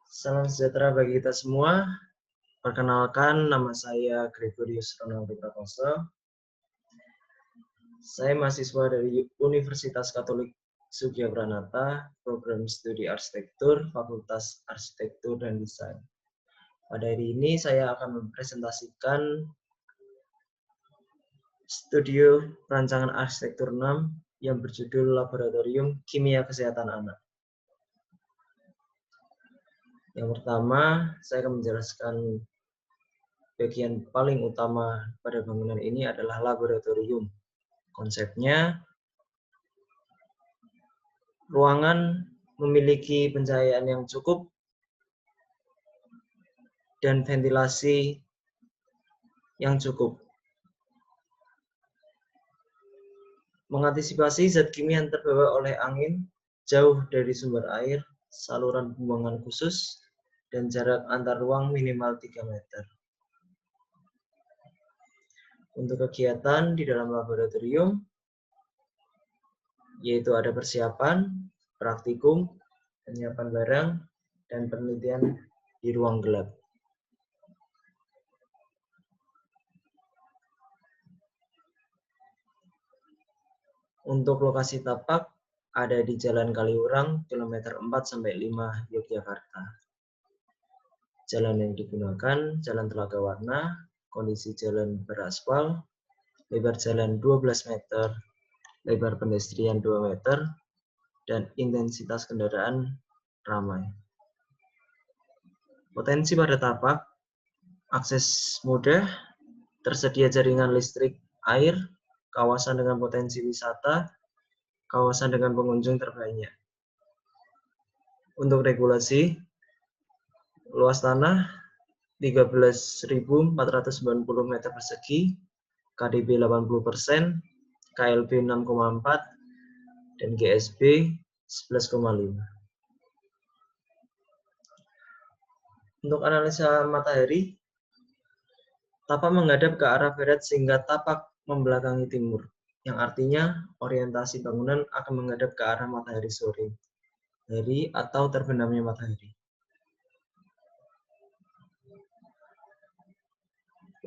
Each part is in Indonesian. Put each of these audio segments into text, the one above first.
Salam sejahtera bagi kita semua. Perkenalkan, nama saya Gregorius Ronaldo Prakoso. Saya mahasiswa dari Universitas Katolik Sugiya-Pranata, Program Studi Arsitektur, Fakultas Arsitektur dan Desain. Pada hari ini saya akan mempresentasikan studio perancangan arsitektur 6 yang berjudul Laboratorium Kimia Kesehatan Anak. Yang pertama, saya akan menjelaskan bagian paling utama pada bangunan ini adalah laboratorium. Konsepnya, ruangan memiliki pencahayaan yang cukup dan ventilasi yang cukup. Mengantisipasi zat kimia yang terbawa oleh angin, jauh dari sumber air, saluran pembuangan khusus, dan jarak antar ruang minimal 3 meter. Untuk kegiatan di dalam laboratorium, yaitu ada persiapan, praktikum, penyiapan barang, dan penelitian di ruang gelap. Untuk lokasi tapak ada di Jalan Kaliurang, kilometer 4-5 Yogyakarta. Jalan yang digunakan, Jalan Telaga Warna, kondisi jalan beraspal, lebar jalan 12 meter, lebar pedestrian 2 meter, dan intensitas kendaraan ramai. Potensi pada tapak, akses mudah, tersedia jaringan listrik, air, kawasan dengan potensi wisata, kawasan dengan pengunjung terbanyak. Untuk regulasi, luas tanah 13.490 meter persegi, KDB 80%, KLB 6,4, dan GSB 11,5. Untuk analisa matahari, tapak menghadap ke arah barat sehingga tapak membelakangi timur, yang artinya orientasi bangunan akan menghadap ke arah matahari sore, hari atau terbenamnya matahari.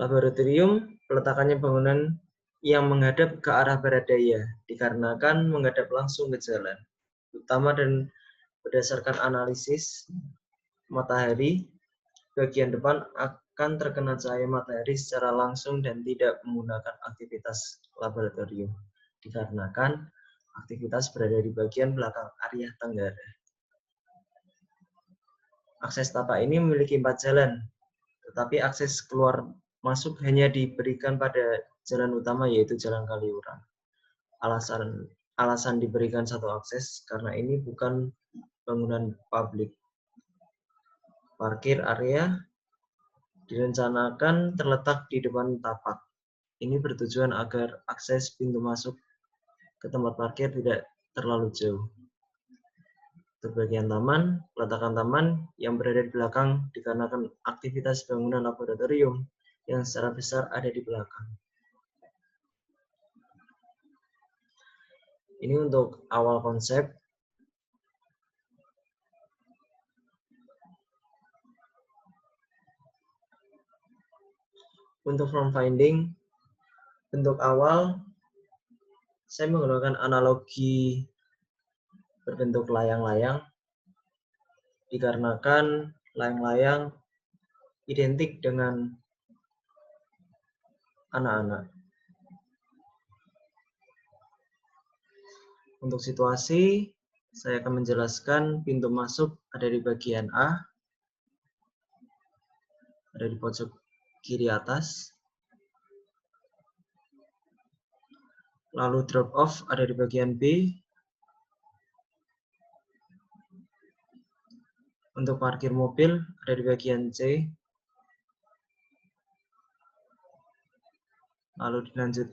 Laboratorium peletakannya bangunan yang menghadap ke arah barat daya, dikarenakan menghadap langsung ke jalan utama dan berdasarkan analisis matahari, bagian depan akan terkena cahaya matahari secara langsung dan tidak menggunakan aktivitas laboratorium, dikarenakan aktivitas berada di bagian belakang area tenggara. Akses tapak ini memiliki 4 jalan, tetapi akses keluar masuk hanya diberikan pada jalan utama, yaitu Jalan Kaliurang. Alasan diberikan satu akses karena ini bukan bangunan publik. Parkir area direncanakan terletak di depan tapak. Ini bertujuan agar akses pintu masuk ke tempat parkir tidak terlalu jauh. Untuk bagian taman, peletakan taman yang berada di belakang dikarenakan aktivitas bangunan laboratorium yang secara besar ada di belakang. Ini untuk awal konsep. Untuk form finding, bentuk awal, saya menggunakan analogi berbentuk layang-layang, dikarenakan layang-layang identik dengan anak-anak. Untuk situasi, saya akan menjelaskan pintu masuk ada di bagian A, ada di pojok kiri atas. Lalu drop off ada di bagian B. Untuk parkir mobil ada di bagian C. Lalu dilanjut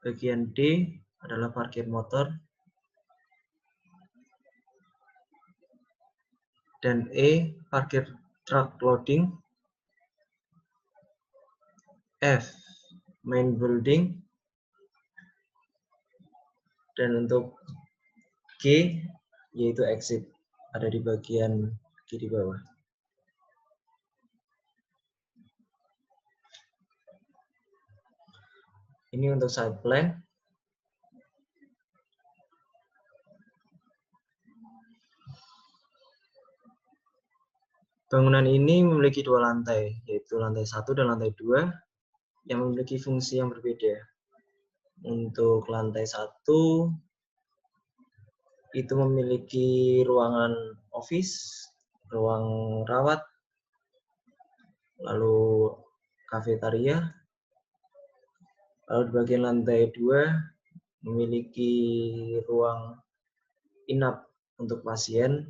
bagian D adalah parkir motor. Dan E, parkir truck loading. F, main building. Dan untuk G, yaitu exit, ada di bagian kiri bawah. Ini untuk side plan. Bangunan ini memiliki 2 lantai, yaitu lantai 1 dan lantai 2, yang memiliki fungsi yang berbeda. Untuk lantai 1, itu memiliki ruangan office, ruang rawat, lalu kafetaria. Lalu di bagian lantai 2 memiliki ruang inap untuk pasien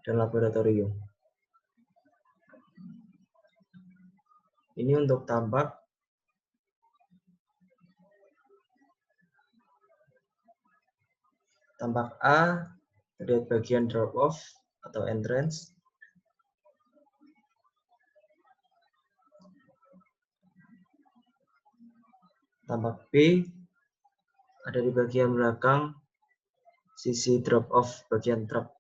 dan laboratorium. Ini untuk tampak. Tampak A terlihat bagian drop off atau entrance. Tampak B ada di bagian belakang sisi drop off bagian truk.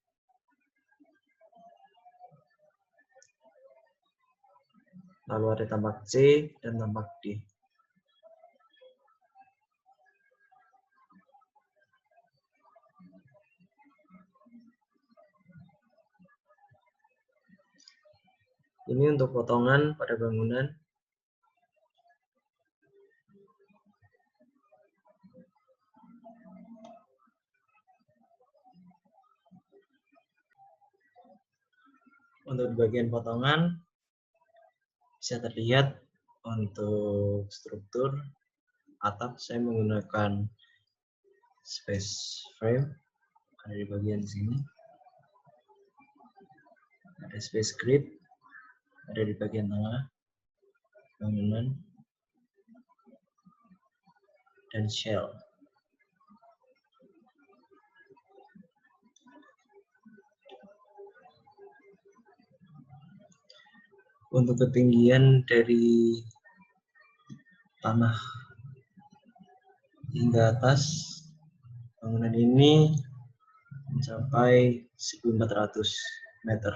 Lalu ada tampak C dan tampak D. Ini untuk potongan pada bangunan. Untuk bagian potongan bisa terlihat untuk struktur atap saya menggunakan space frame, ada di bagian sini. Ada space grid, ada di bagian tengah bangunan, dan shell. Untuk ketinggian dari tanah hingga atas bangunan ini mencapai 1.400 meter.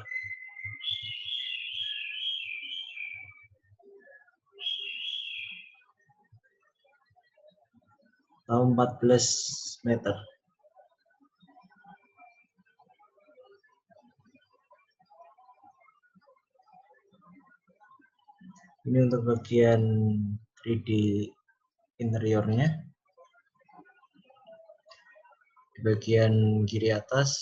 Atau 14 meter. Ini untuk bagian 3D interiornya. Di bagian kiri atas,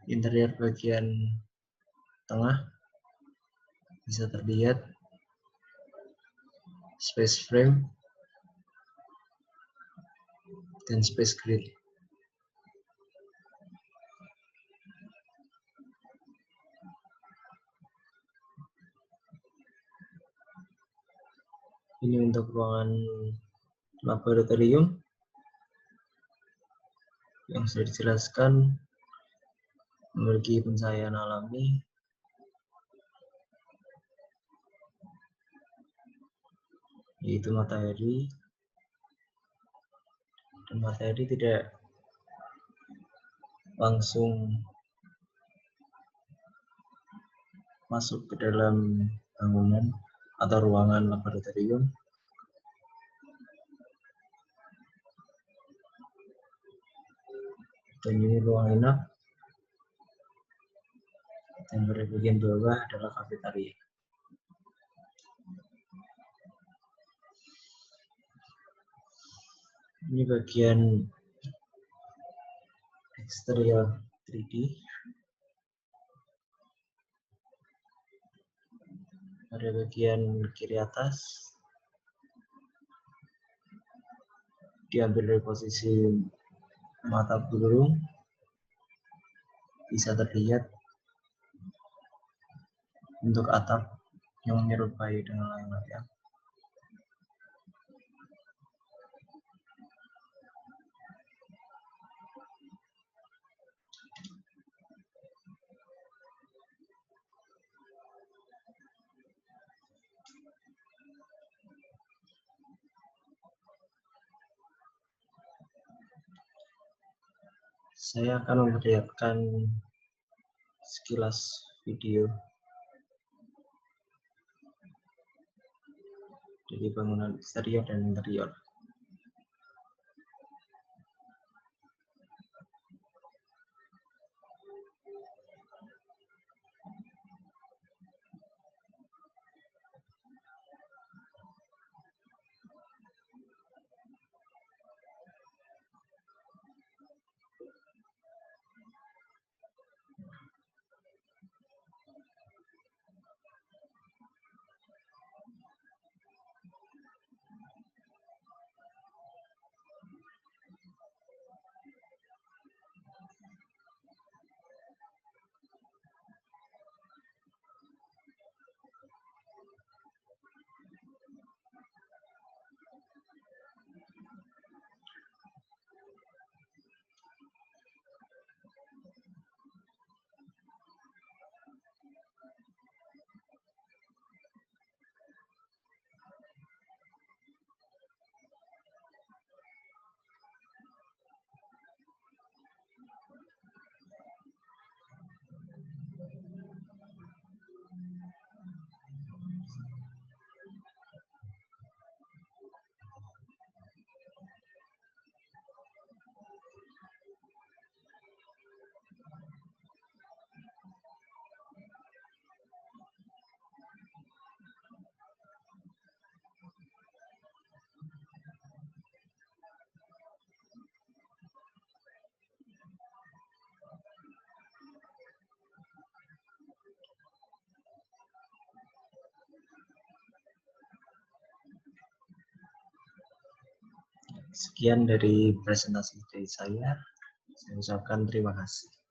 interior bagian tengah bisa terlihat space frame dan space grid. Ini untuk ruangan laboratorium yang sudah dijelaskan memiliki pencahayaan alami, yaitu matahari, dan matahari tidak langsung masuk ke dalam bangunan atau ruangan laboratorium. Dan ini ruang inap, dan pada bagian bawah adalah kafetaria. Ini bagian eksterior 3D. Pada bagian kiri atas diambil dari posisi mata burung, bisa terlihat untuk atap yang menyerupai dengan layang-layang. Saya akan memperlihatkan sekilas video. Jadi bangunan eksterior dan interior. Sekian dari presentasi dari saya. Saya ucapkan terima kasih.